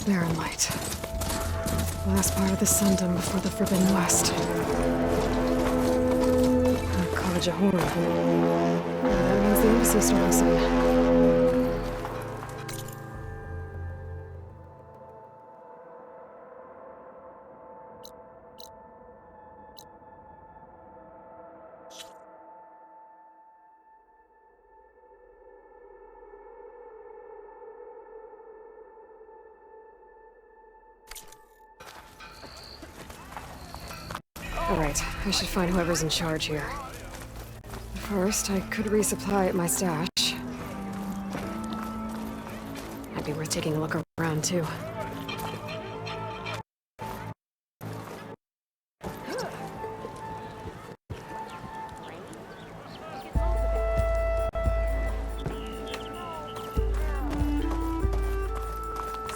barren light. Last part of the Sundom before the Forbidden West. College of Horror. That means the embassy starting soon. Alright, I should find whoever's in charge here. First, I could resupply at my stash. Might be worth taking a look around, too.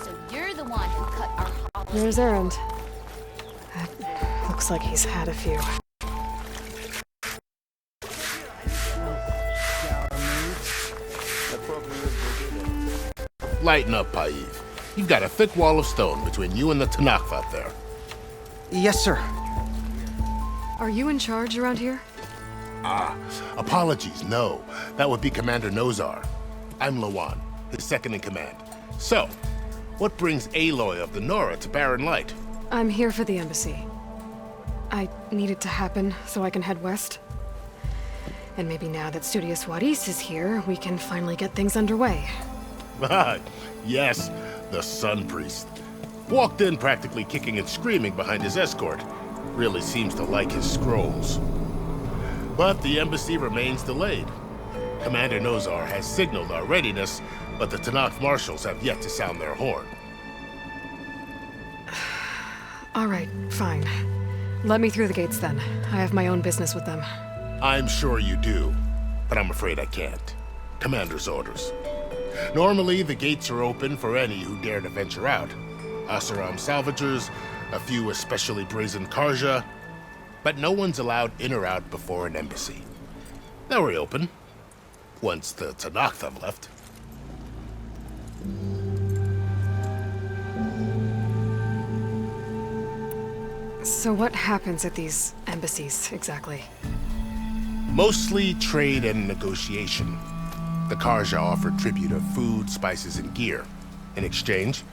So you're the one who cut our holiday. Here's Errand. Looks like he's had a few. Lighten up, Paiv. You've got a thick wall of stone between you and the Tanakh out there. Yes, sir. Are you in charge around here? Apologies, no. That would be Commander Nozar. I'm Lawan, his second in command. So, what brings Aloy of the Nora to Barren Light? I'm here for the embassy. I need it to happen so I can head west. And maybe now that Studious Waris is here, we can finally get things underway. Yes, the Sun Priest. Walked in practically kicking and screaming behind his escort. Really seems to like his scrolls. But the embassy remains delayed. Commander Nozar has signaled our readiness, but the Tanakh marshals have yet to sound their horn. All right, fine. Let me through the gates then. I have my own business with them. I'm sure you do, but I'm afraid I can't. Commander's orders. Normally, the gates are open for any who dare to venture out. Asaram salvagers, a few especially brazen Karja, but no one's allowed in or out before an embassy. They'll reopen, once the Tanakh have left. So what happens at these embassies, exactly? Mostly trade and negotiation. The Karja offered tribute of food, spices, and gear. In exchange,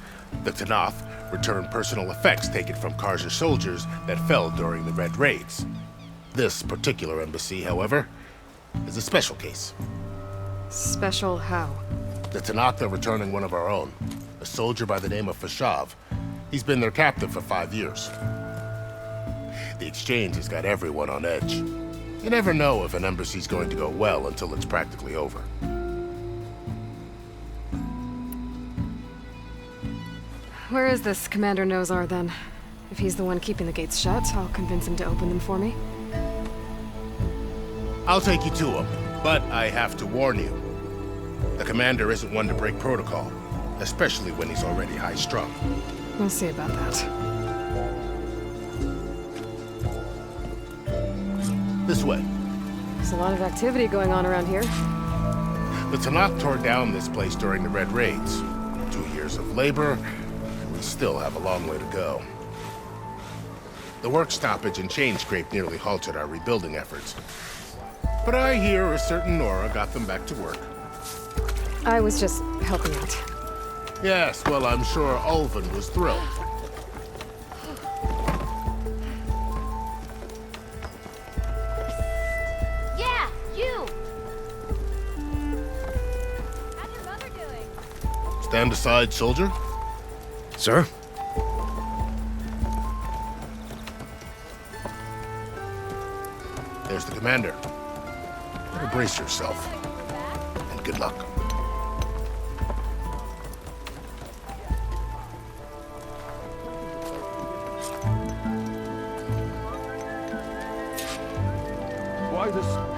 the Tanakh returned personal effects taken from Karja soldiers that fell during the Red Raids. This particular embassy, however, is a special case. Special how? The Tanakh are returning one of our own, a soldier by the name of Fashav. He's been their captive for 5 years. The exchange has got everyone on edge. You never know if an embassy's going to go well until it's practically over. Where is this Commander Nozar, then? If he's the one keeping the gates shut, I'll convince him to open them for me. I'll take you to him, but I have to warn you. The commander isn't one to break protocol, especially when he's already high-strung. We'll see about that. This way. There's a lot of activity going on around here. The Tanakh tore down this place during the Red Raids. 2 years of labor, and we still have a long way to go. The work stoppage and chain scrape nearly halted our rebuilding efforts. But I hear a certain Nora got them back to work. I was just helping out. Yes, well, I'm sure Ulvin was thrilled. Yeah, you! How's your mother doing? Stand aside, soldier. Sir? There's the commander. Better brace yourself. And good luck.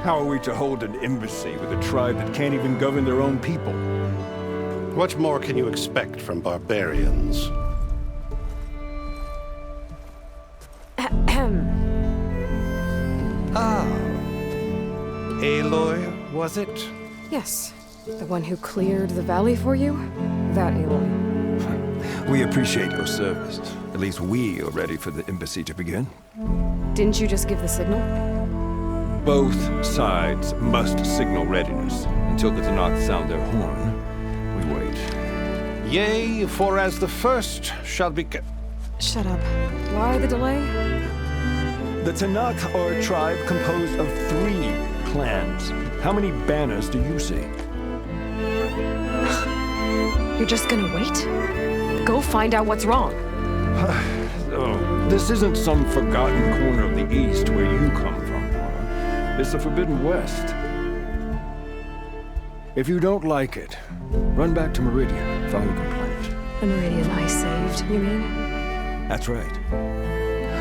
How are we to hold an embassy with a tribe that can't even govern their own people? What more can you expect from barbarians? Ah. Aloy, was it? Yes. The one who cleared the valley for you? That Aloy. We appreciate your service. At least we are ready for the embassy to begin. Didn't you just give the signal? Both sides must signal readiness. Until the Tanakh sound their horn, we wait. Yea, for as the first shall be kept. Shut up. Why the delay? The Tanakh are a tribe composed of 3 clans. How many banners do you see? You're just gonna wait? Go find out what's wrong. Oh, this isn't some forgotten corner of the East where you come from, Laura. It's the Forbidden West. If you don't like it, run back to Meridian, file a complaint. The Meridian I saved, you mean? That's right.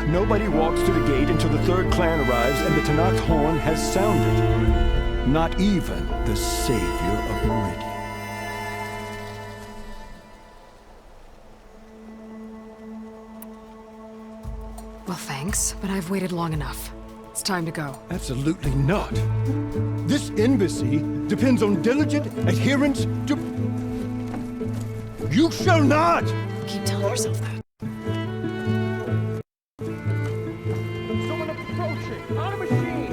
Nobody walks to the gate until the 3rd clan arrives and the Tanakh's horn has sounded. Not even the savior of Meridian. Well, thanks, but I've waited long enough. It's time to go. Absolutely not. This embassy depends on diligent adherence to... You shall not! Keep telling yourself that. Someone approaching! On a machine!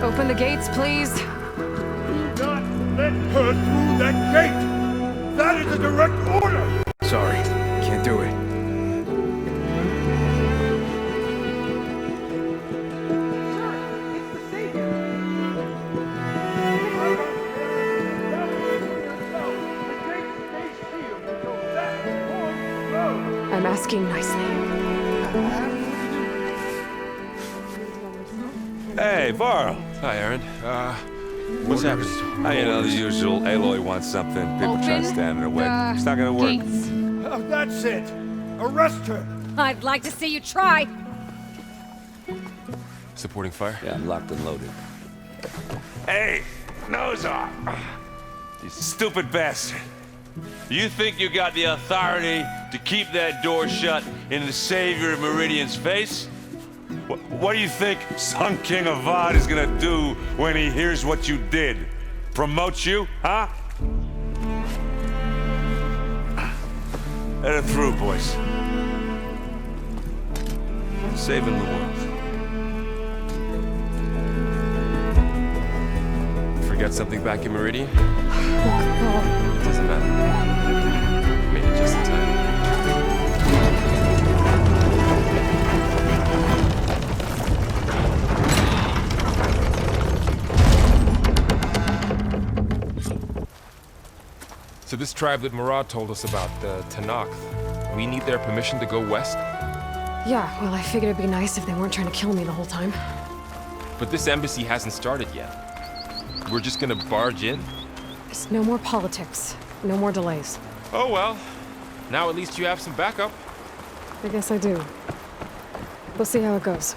Open the gates, please. Do not let her through that gate! That is a direct order! Sorry, can't do it. I'm asking nicely. Hey, Varl. Hi, Aaron. What's happening? You know, the usual. Aloy wants something. People try to stand in her way. It's not gonna work. Gates. Oh, that's it! Arrest her! I'd like to see you try. Supporting fire? Yeah, I'm locked and loaded. Hey, nose off. You stupid bastard. You think you got the authority to keep that door shut in the savior of Meridian's face? What do you think Sun King Avad is gonna do when he hears what you did? Promote you, huh? Let it through, boys. Saving the world. Forget something back in Meridian? Doesn't matter. Made it just in time. So this tribe that Murad told us about, the Tanakh, we need their permission to go west? Yeah, well, I figured it'd be nice if they weren't trying to kill me the whole time. But this embassy hasn't started yet. We're just gonna barge in? There's no more politics. No more delays. Oh well. Now at least you have some backup. I guess I do. We'll see how it goes.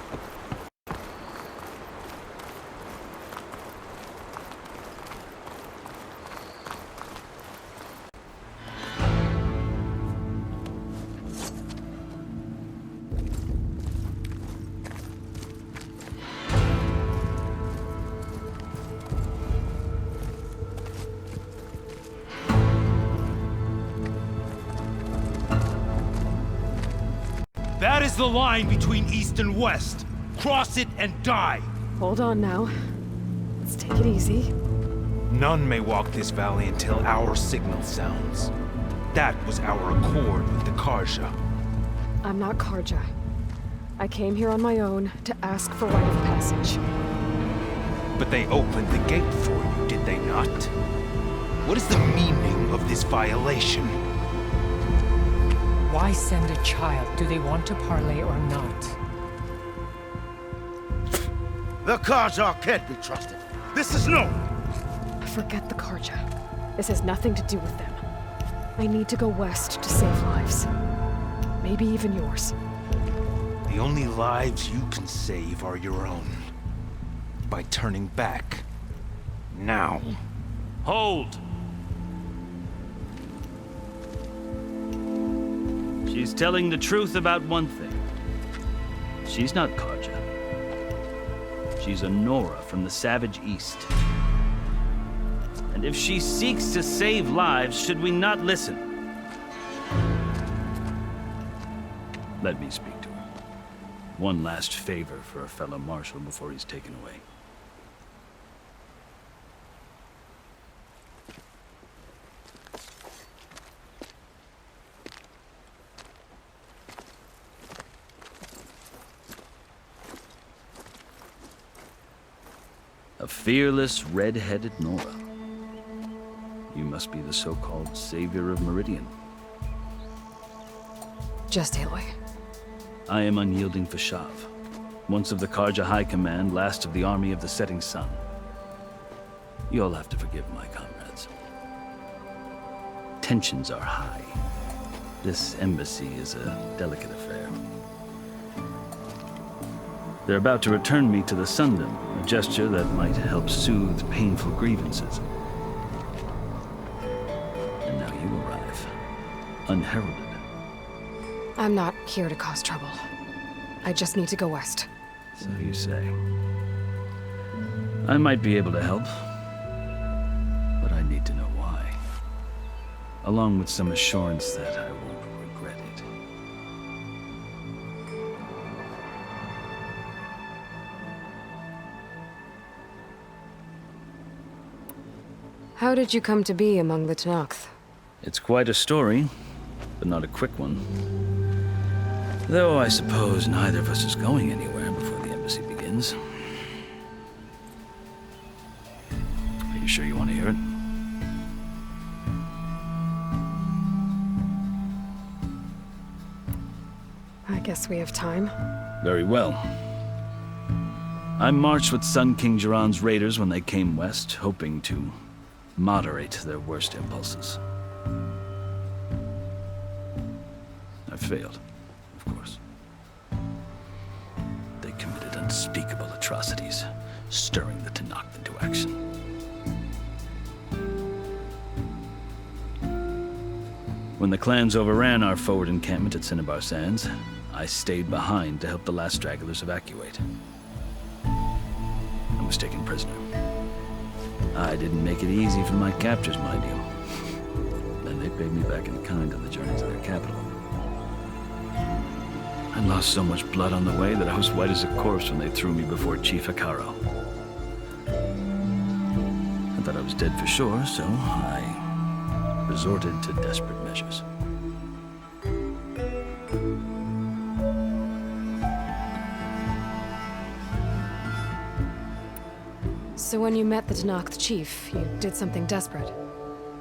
That is the line between East and West. Cross it and die. Hold on now. Let's take it easy. None may walk this valley until our signal sounds. That was our accord with the Karja. I'm not Karja. I came here on my own to ask for rite of passage. But they opened the gate for you, did they not? What is the meaning of this violation? Why send a child? Do they want to parley or not? The Karja can't be trusted. This is no... Forget the Karja. This has nothing to do with them. I need to go west to save lives. Maybe even yours. The only lives you can save are your own. By turning back. Now. Hold! She's telling the truth about one thing. She's not Karja. She's a Nora from the Savage East. And if she seeks to save lives, should we not listen? Let me speak to her. One last favor for a fellow marshal before he's taken away. A fearless, red-headed Nora. You must be the so-called savior of Meridian. Just Aloy. I am unyielding Fashav, once of the Karja High Command, last of the Army of the Setting Sun. You'll have to forgive my comrades. Tensions are high. This embassy is a delicate affair. They're about to return me to the Sundom, a gesture that might help soothe painful grievances. And now you arrive, unheralded. I'm not here to cause trouble. I just need to go west. So you say. I might be able to help, but I need to know why. Along with some assurance that I won't regret it. How did you come to be among the Tenakth? It's quite a story, but not a quick one. Though I suppose neither of us is going anywhere before the embassy begins. Are you sure you want to hear it? I guess we have time. Very well. I marched with Sun King Jiran's raiders when they came west, hoping to moderate their worst impulses. I failed, of course. They committed unspeakable atrocities, stirring the Tenakth into action. When the clans overran our forward encampment at Cinnabar Sands, I stayed behind to help the last stragglers evacuate. I was taken prisoner. I didn't make it easy for my captors, mind you. And they paid me back in kind on the journey to their capital. I lost so much blood on the way that I was white as a corpse when they threw me before Chief Hekaro. I thought I was dead for sure, so I resorted to desperate measures. So when you met the Tenakth chief, you did something desperate?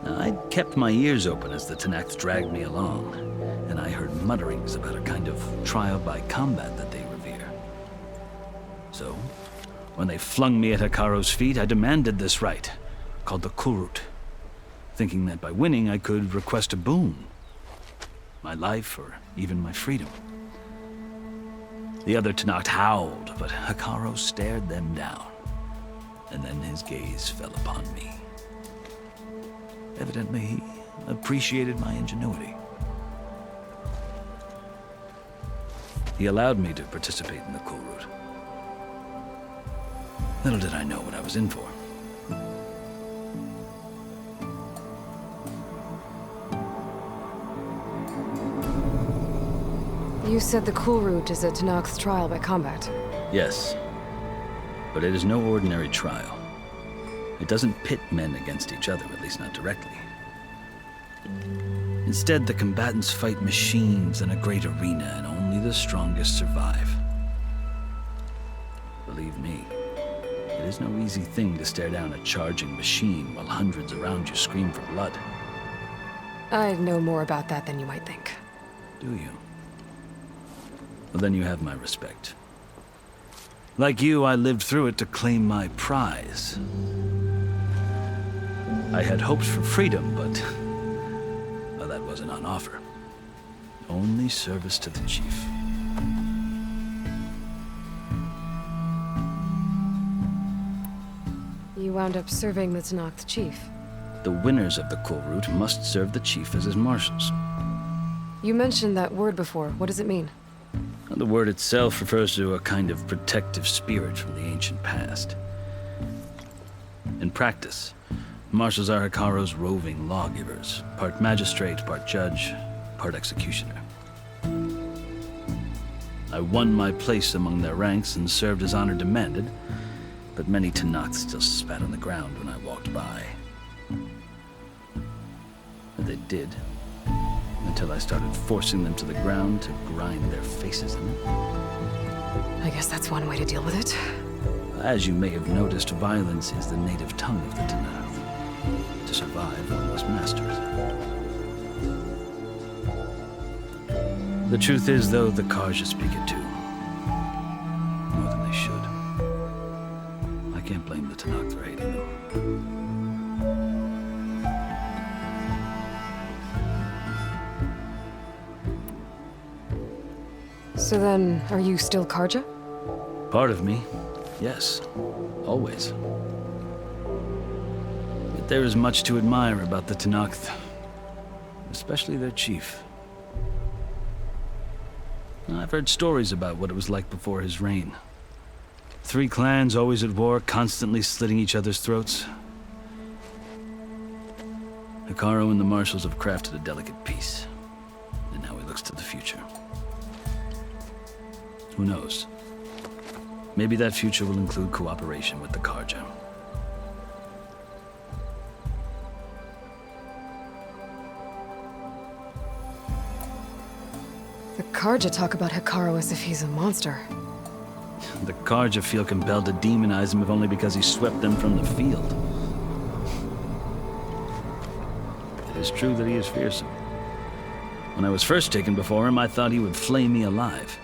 I'd kept my ears open as the Tenakth dragged me along, and I heard mutterings about a kind of trial by combat that they revere. So, when they flung me at Hekaro's feet, I demanded this right, called the Kurut, thinking that by winning I could request a boon. My life, or even my freedom. The other Tenakth howled, but Hekaro stared them down. And then his gaze fell upon me. Evidently, he appreciated my ingenuity. He allowed me to participate in the Kurut. Little did I know what I was in for. You said the Kurut is a Tenakth's trial by combat. Yes. But it is no ordinary trial. It doesn't pit men against each other, at least not directly. Instead, the combatants fight machines in a great arena, and only the strongest survive. Believe me, it is no easy thing to stare down a charging machine while hundreds around you scream for blood. I know more about that than you might think. Do you? Well, then you have my respect. Like you, I lived through it to claim my prize. I had hopes for freedom, but well, that wasn't on offer. Only service to the chief. You wound up serving the Tenakth chief. The winners of the Kurut must serve the chief as his marshals. You mentioned that word before. What does it mean? The word itself refers to a kind of protective spirit from the ancient past. In practice, marshals are Hikaru's roving lawgivers, part magistrate, part judge, part executioner. I won my place among their ranks and served as honor demanded, but many Tanakhs still spat on the ground when I walked by. And they did, until I started forcing them to the ground to grind their faces in it. I guess that's one way to deal with it. As you may have noticed, violence is the native tongue of the Tanakh. To survive, one must master it. The truth is, though, the Karja speak it too. More than they should. I can't blame the Tanakh for hating them. So then, are you still Karja? Part of me, yes. Always. But there is much to admire about the Tanakh, especially their chief. I've heard stories about what it was like before his reign. 3 clans always at war, constantly slitting each other's throats. Hikaru and the marshals have crafted a delicate peace, and now he looks to the future. Who knows? Maybe that future will include cooperation with the Karja. The Karja talk about Hikaru as if he's a monster. The Karja feel compelled to demonize him if only because he swept them from the field. It is true that he is fearsome. When I was first taken before him, I thought he would flay me alive.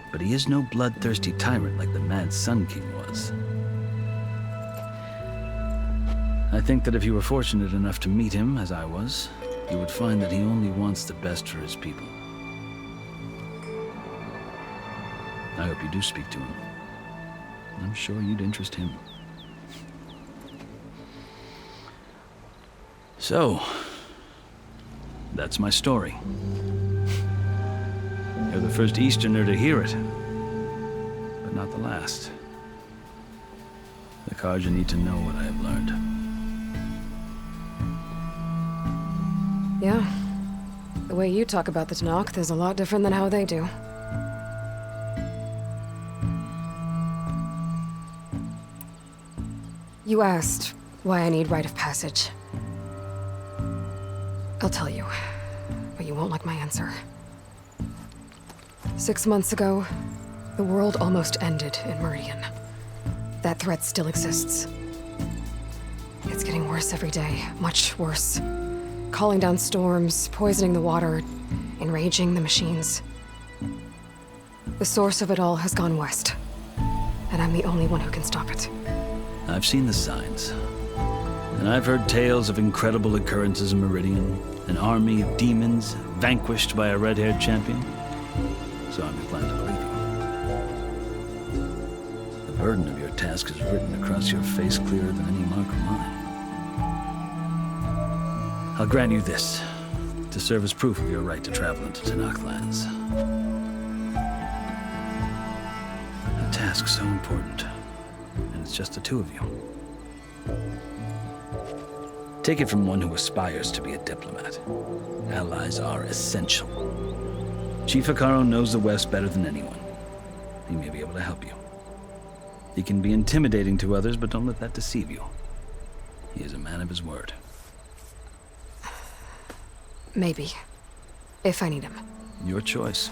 But he is no bloodthirsty tyrant like the Mad Sun King was. I think that if you were fortunate enough to meet him, as I was, you would find that he only wants the best for his people. I hope you do speak to him. I'm sure you'd interest him. So, that's my story. You're the first Easterner to hear it, but not the last. The Karja need to know what I have learned. Yeah. The way you talk about the Tanakh is a lot different than how they do. You asked why I need rite of passage. I'll tell you, but you won't like my answer. 6 months ago, the world almost ended in Meridian. That threat still exists. It's getting worse every day, much worse. Calling down storms, poisoning the water, enraging the machines. The source of it all has gone west, and I'm the only one who can stop it. I've seen the signs, and I've heard tales of incredible occurrences in Meridian, an army of demons vanquished by a red-haired champion. So I'm inclined to believe you. The burden of your task is written across your face clearer than any mark of mine. I'll grant you this, to serve as proof of your right to travel into Tanakh lands. A task so important, and it's just the 2 of you. Take it from one who aspires to be a diplomat. Allies are essential. Chief Hikaru knows the West better than anyone. He may be able to help you. He can be intimidating to others, but don't let that deceive you. He is a man of his word. Maybe. If I need him. Your choice.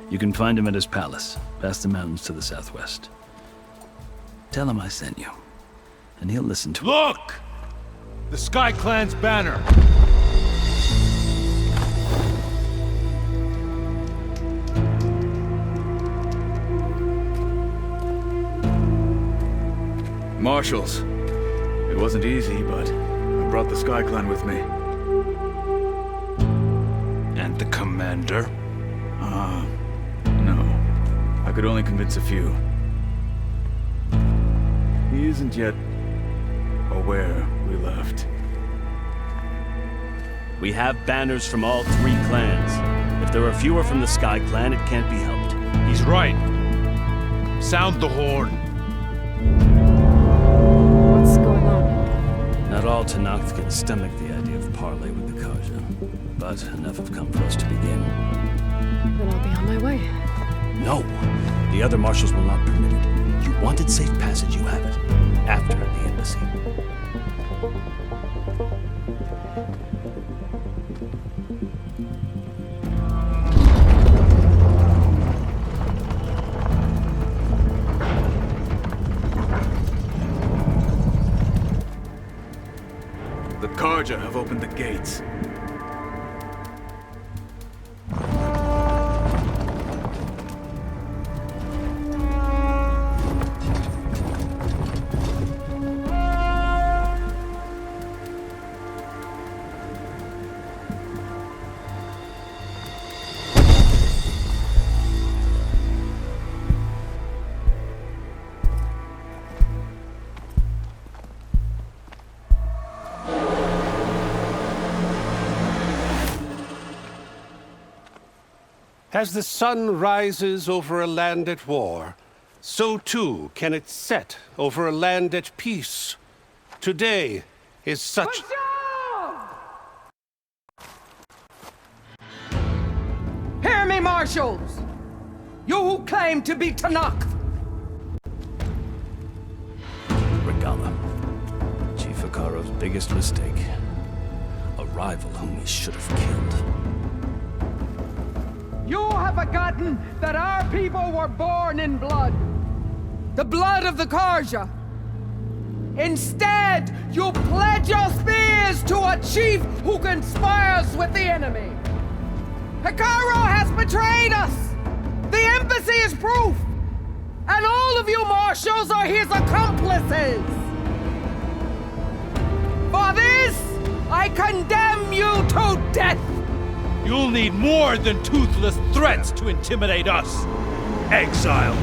You can find him at his palace, past the mountains to the southwest. Tell him I sent you, and he'll listen to it. Look! The Sky Clan's banner! Marshals. It wasn't easy, but I brought the Sky Clan with me. And the commander? No. I could only convince a few. He isn't yet aware we left. We have banners from all 3 clans. If there are fewer from the Sky Clan, it can't be helped. He's right. Sound the horn. What's going on? Not all Tenakth can stomach the idea of parley with the Karja, but enough have come for us to begin. Then I'll be on my way. No! The other marshals will not permit it. You wanted safe passage, you have it. After the embassy. The Karja have opened the gates. As the sun rises over a land at war, so too can it set over a land at peace. Today is such... Hear me, marshals! You who claim to be Tenakth! Regala. Chief Hikaro's biggest mistake. A rival whom he should have killed. You have forgotten that our people were born in blood. The blood of the Karja. Instead, you pledge your spears to a chief who conspires with the enemy. Hikaro has betrayed us! The embassy is proof! And all of you marshals are his accomplices! For this, I condemn you to death! You'll need more than toothless threats to intimidate us. Exile.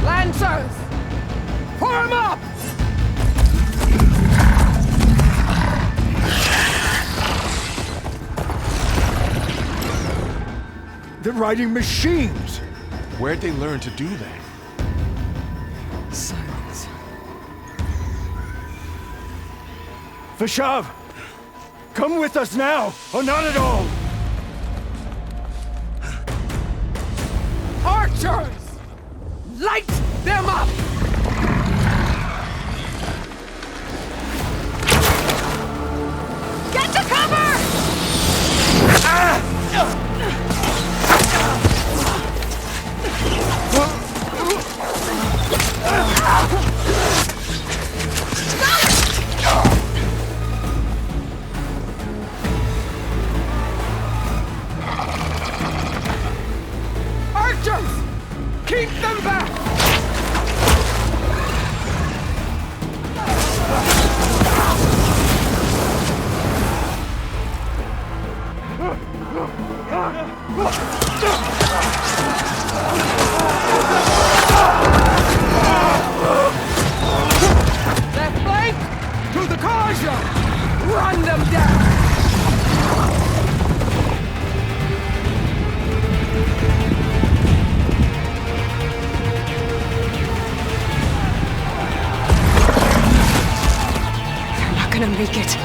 Lancers! Form up! They're riding machines! Where'd they learn to do that? Silence. Vashav! Come with us now, or not at all! Archers! Light them up! Get to cover! Archers! Keep them back! Left flank to the Karja! Run them down! They're not gonna make it.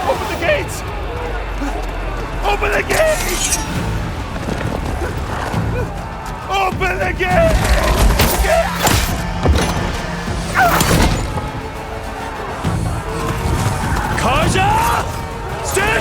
Open the gates! Open the gates! Open the gates! Karja! Stand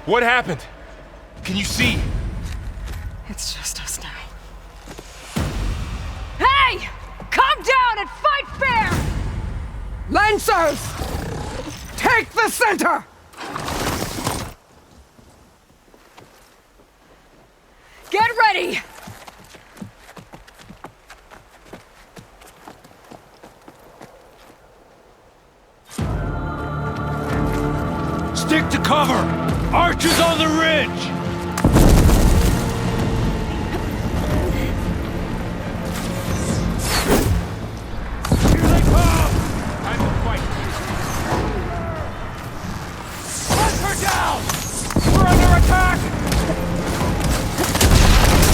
What happened? Can you see? It's just us now. Hey! Calm down and fight fair! Lancers! Take the center! Get ready! Stick to cover! Archers on the ridge! Here they come! Time to fight! Hunt her down! We're under attack!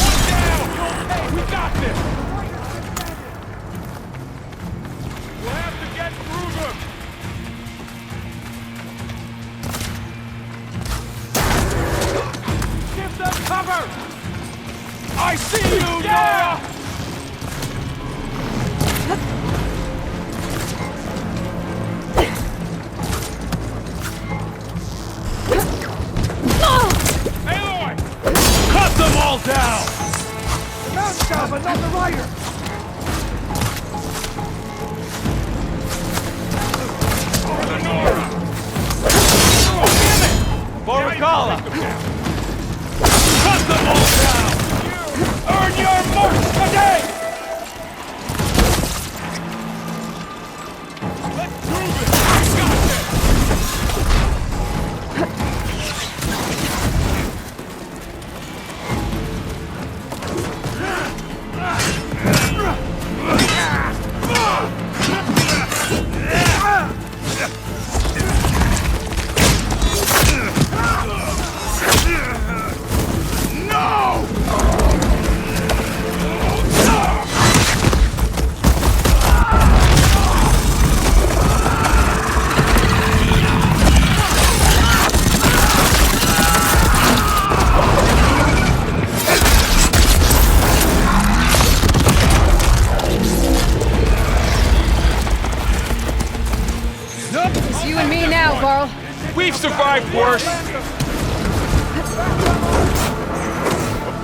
One down! Okay, we got this! We'll have to get through them! Give them cover! I see you, Nora! Aloy! Cut them all down! The mount job, but not the rider! For the Nora! Oh, damn it! Boricala! Cut them all down! Earn your marks today! Let's prove it! We got this! It's you and me now, Carl. We've survived worse! A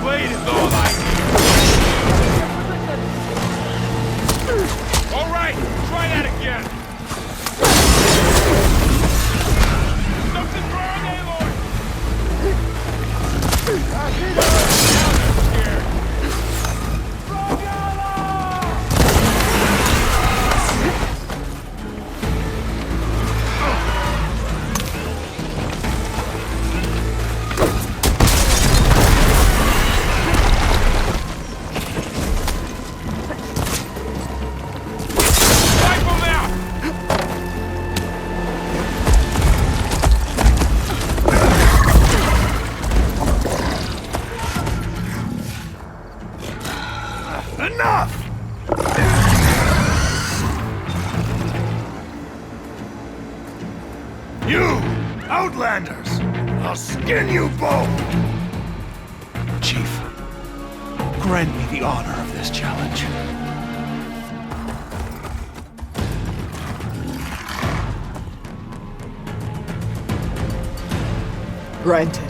blade is all I need! All right, try that again! Something's wrong, Aloy! Enough! You, Outlanders! I'll skin you both! Chief, grant me the honor of this challenge. Granted.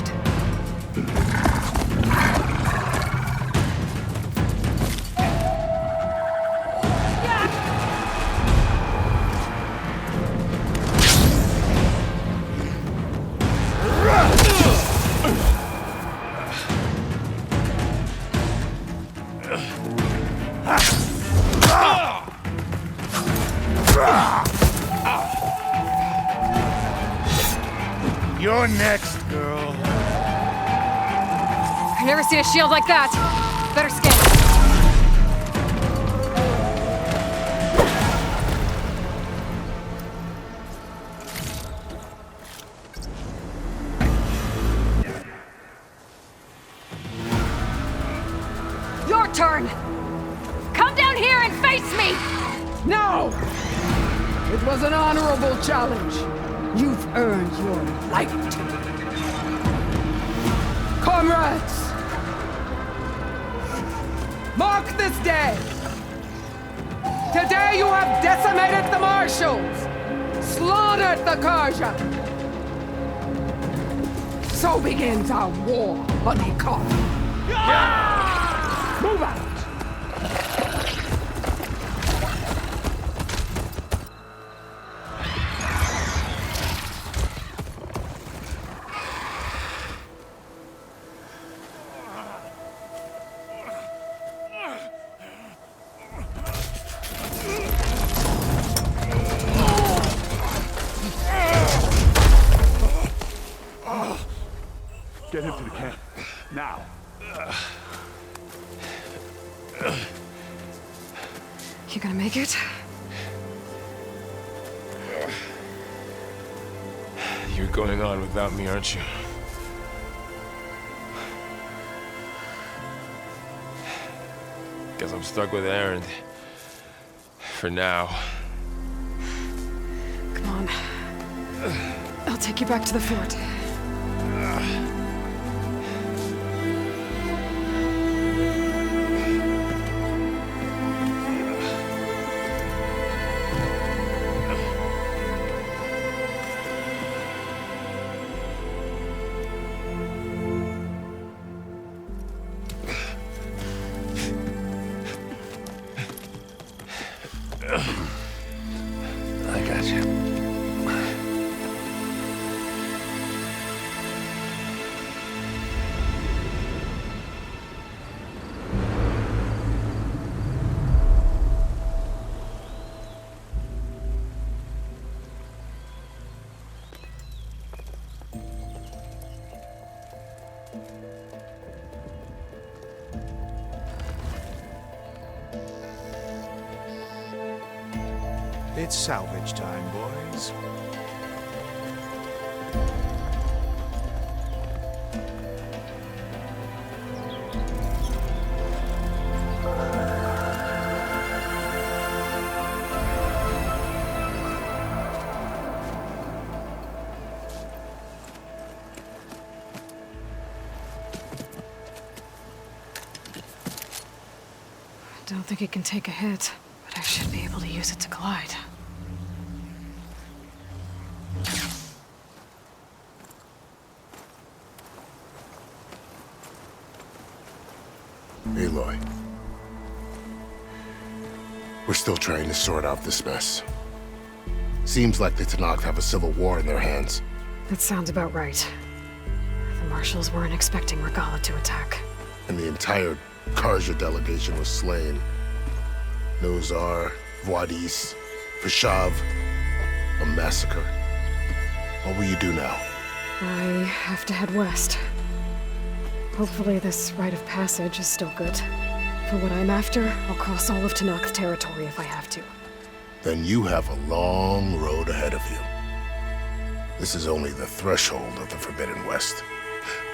You're next, girl. I've never seen a shield like that. Better scan it. Your turn! Come down here and face me! No! It was an honorable challenge. You've earned your life. Comrades! Mark this day! Today you have decimated the Marshals! Slaughtered the Karja! So begins our war, honeycomb. Move out! Get him to the camp. Now. You gonna make it? You're going on without me, aren't you? Guess I'm stuck with Aaron. For now. Come on. I'll take you back to the fort. I got you. It's salvage time, boys. I don't think it can take a hit, but I should be able to use it to glide. Aloy. We're still trying to sort out this mess. Seems like the Tenakth have a civil war in their hands. That sounds about right. The marshals weren't expecting Regala to attack. And the entire Karja delegation was slain. Nozar, Vwadis, Vishav. A massacre. What will you do now? I have to head west. Hopefully this rite of passage is still good. For what I'm after, I'll cross all of Tenakth territory if I have to. Then you have a long road ahead of you. This is only the threshold of the Forbidden West.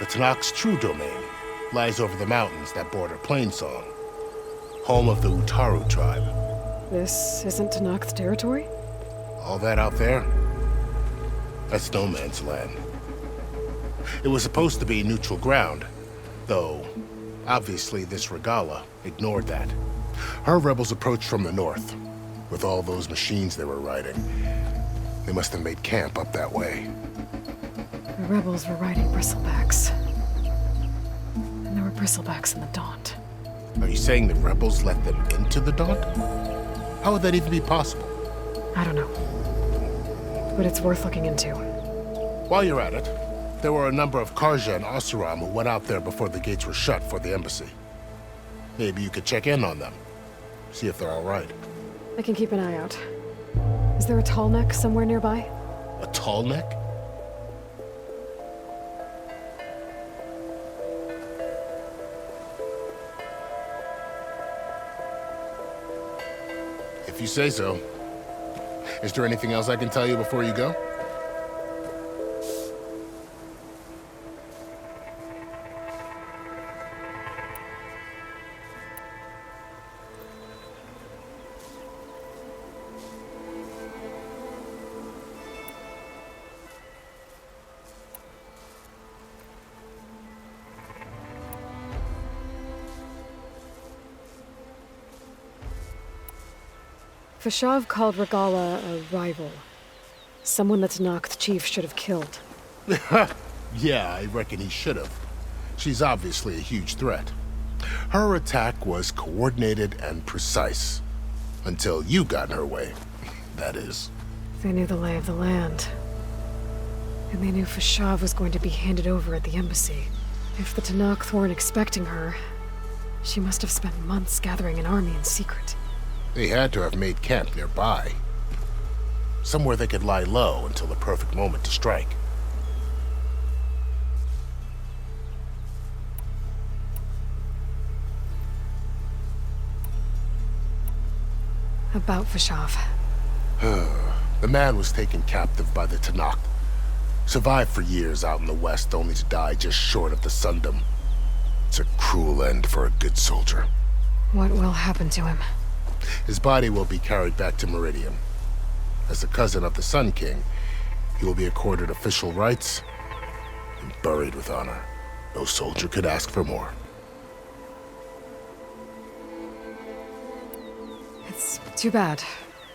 The Tenakth's true domain lies over the mountains that border Plainsong, home of the Utaru tribe. This isn't Tenakth territory? All that out there? That's no man's land. It was supposed to be neutral ground, though obviously this Regala ignored that. Her rebels approached from the north, with all those machines they were riding. They must have made camp up that way. The rebels were riding bristlebacks. And there were bristlebacks in the Daunt. Are you saying the rebels let them into the Daunt? How would that even be possible? I don't know. But it's worth looking into. While you're at it, there were a number of Karja and Oseram who went out there before the gates were shut for the embassy. Maybe you could check in on them. See if they're all right. I can keep an eye out. Is there a tall neck somewhere nearby? A tall neck? If you say so. Is there anything else I can tell you before you go? Vishav called Regala a rival. Someone the Tenakth chief should have killed. Yeah, I reckon he should have. She's obviously a huge threat. Her attack was coordinated and precise. Until you got in her way, that is. They knew the lay of the land. And they knew Fashav was going to be handed over at the embassy. If the Tenakth weren't expecting her, she must have spent months gathering an army in secret. They had to have made camp nearby. Somewhere they could lie low until the perfect moment to strike. About Fashav. The man was taken captive by the Tenakth. Survived for years out in the west, only to die just short of the Sundom. It's a cruel end for a good soldier. What will happen to him? His body will be carried back to Meridian. As a cousin of the Sun King, he will be accorded official rights and buried with honor. No soldier could ask for more. It's too bad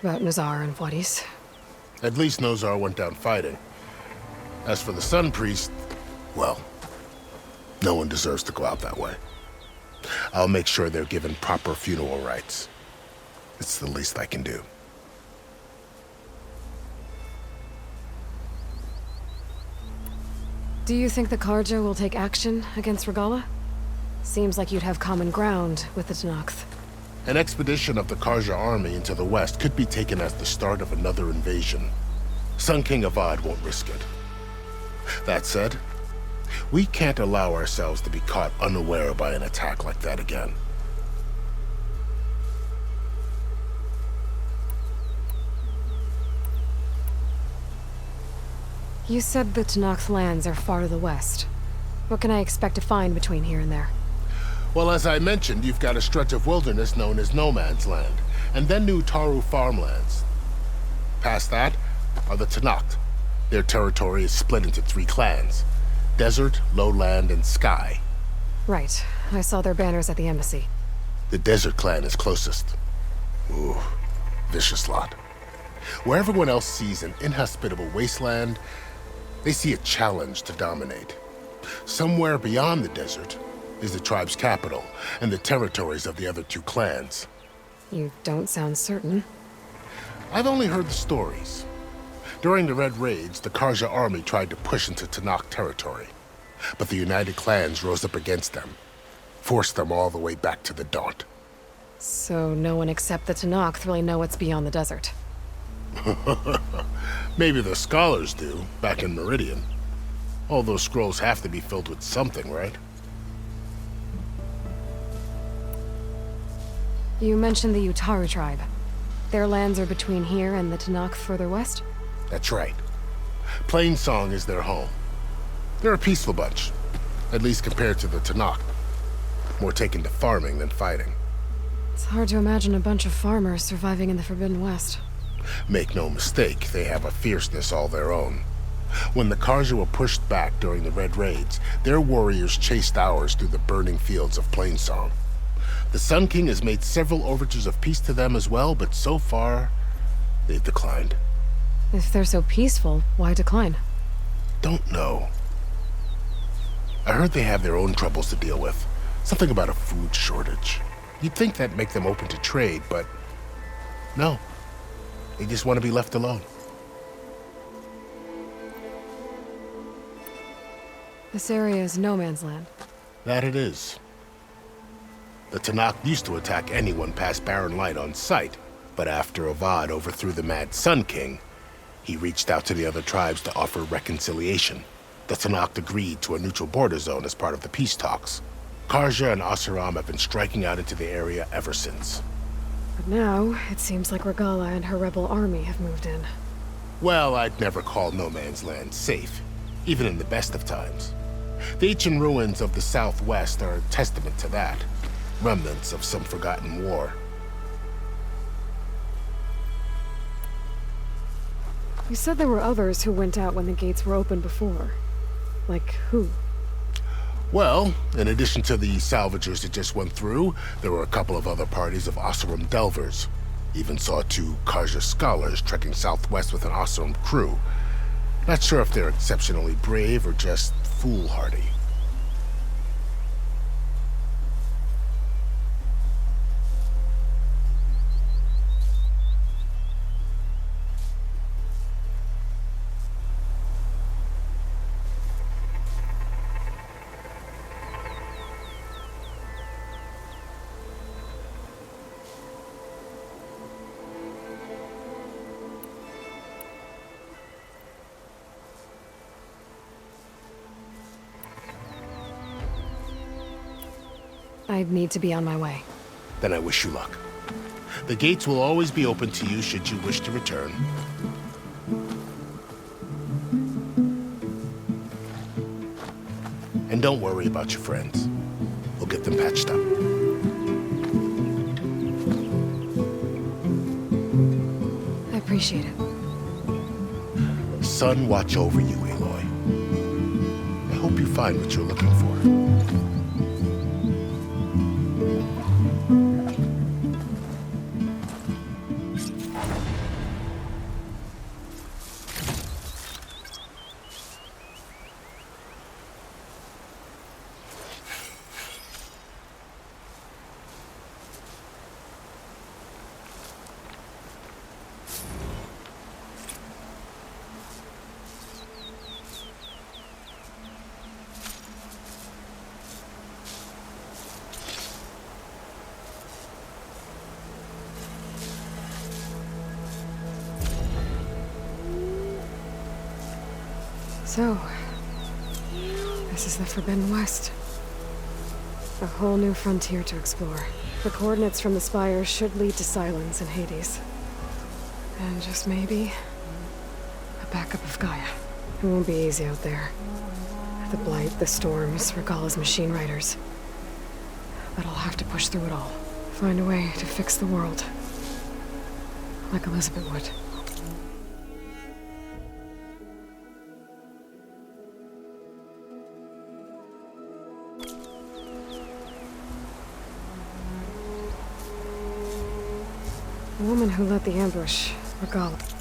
about Nazar and Vladis. At least Nozar went down fighting. As for the Sun Priest, well, no one deserves to go out that way. I'll make sure they're given proper funeral rites. It's the least I can do. Do you think the Karja will take action against Regala? Seems like you'd have common ground with the Tenakth. An expedition of the Karja army into the west could be taken as the start of another invasion. Sun King Avad won't risk it. That said, we can't allow ourselves to be caught unaware by an attack like that again. You said the Tenakth lands are far to the west. What can I expect to find between here and there? Well, as I mentioned, you've got a stretch of wilderness known as No Man's Land, and then New Taru farmlands. Past that are the Tenakth. Their territory is split into 3 clans: Desert, Lowland, and Sky. Right. I saw their banners at the embassy. The Desert clan is closest. Ooh, vicious lot. Where everyone else sees an inhospitable wasteland, they see a challenge to dominate. Somewhere beyond the desert is the tribe's capital and the territories of the other 2 clans. You don't sound certain. I've only heard the stories. During the Red Raids, the Karja army tried to push into Tenakth territory, but the United Clans rose up against them, forced them all the way back to the Daunt. So no one except the Tenakth really know what's beyond the desert. Maybe the scholars do, back in Meridian. All those scrolls have to be filled with something, right? You mentioned the Utaru tribe. Their lands are between here and the Tenakth further west? That's right. Plainsong is their home. They're a peaceful bunch, at least compared to the Tenakth. More taken to farming than fighting. It's hard to imagine a bunch of farmers surviving in the Forbidden West. Make no mistake, they have a fierceness all their own. When the Karja were pushed back during the Red Raids, their warriors chased ours through the burning fields of Plainsong. The Sun King has made several overtures of peace to them as well, but so far, they've declined. If they're so peaceful, why decline? Don't know. I heard they have their own troubles to deal with. Something about a food shortage. You'd think that'd make them open to trade, but no. They just want to be left alone. This area is no man's land. That it is. The Tenakth used to attack anyone past Barren Light on sight, but after Avad overthrew the Mad Sun King, he reached out to the other tribes to offer reconciliation. The Tenakth agreed to a neutral border zone as part of the peace talks. Karja and Asuram have been striking out into the area ever since. But now, it seems like Regala and her rebel army have moved in. Well, I'd never call No Man's Land safe, even in the best of times. The ancient ruins of the Southwest are a testament to that. Remnants of some forgotten war. You said there were others who went out when the gates were open before. Like who? Well, in addition to the salvagers that just went through, there were a couple of other parties of Oseram delvers. Even saw 2 Karja scholars trekking southwest with an Oseram crew. Not sure if they're exceptionally brave or just foolhardy. I need to be on my way. Then I wish you luck. The gates will always be open to you should you wish to return. And don't worry about your friends. We'll get them patched up. I appreciate it. Sun watch over you, Aloy. I hope you find what you're looking for. So, this is the Forbidden West. A whole new frontier to explore. The coordinates from the spires should lead to Silence and Hades. And just maybe, a backup of Gaia. It won't be easy out there. The Blight, the Storms, Regala's machine riders. But I'll have to push through it all. Find a way to fix the world. Like Elizabeth would. The woman who led the ambush, Regala.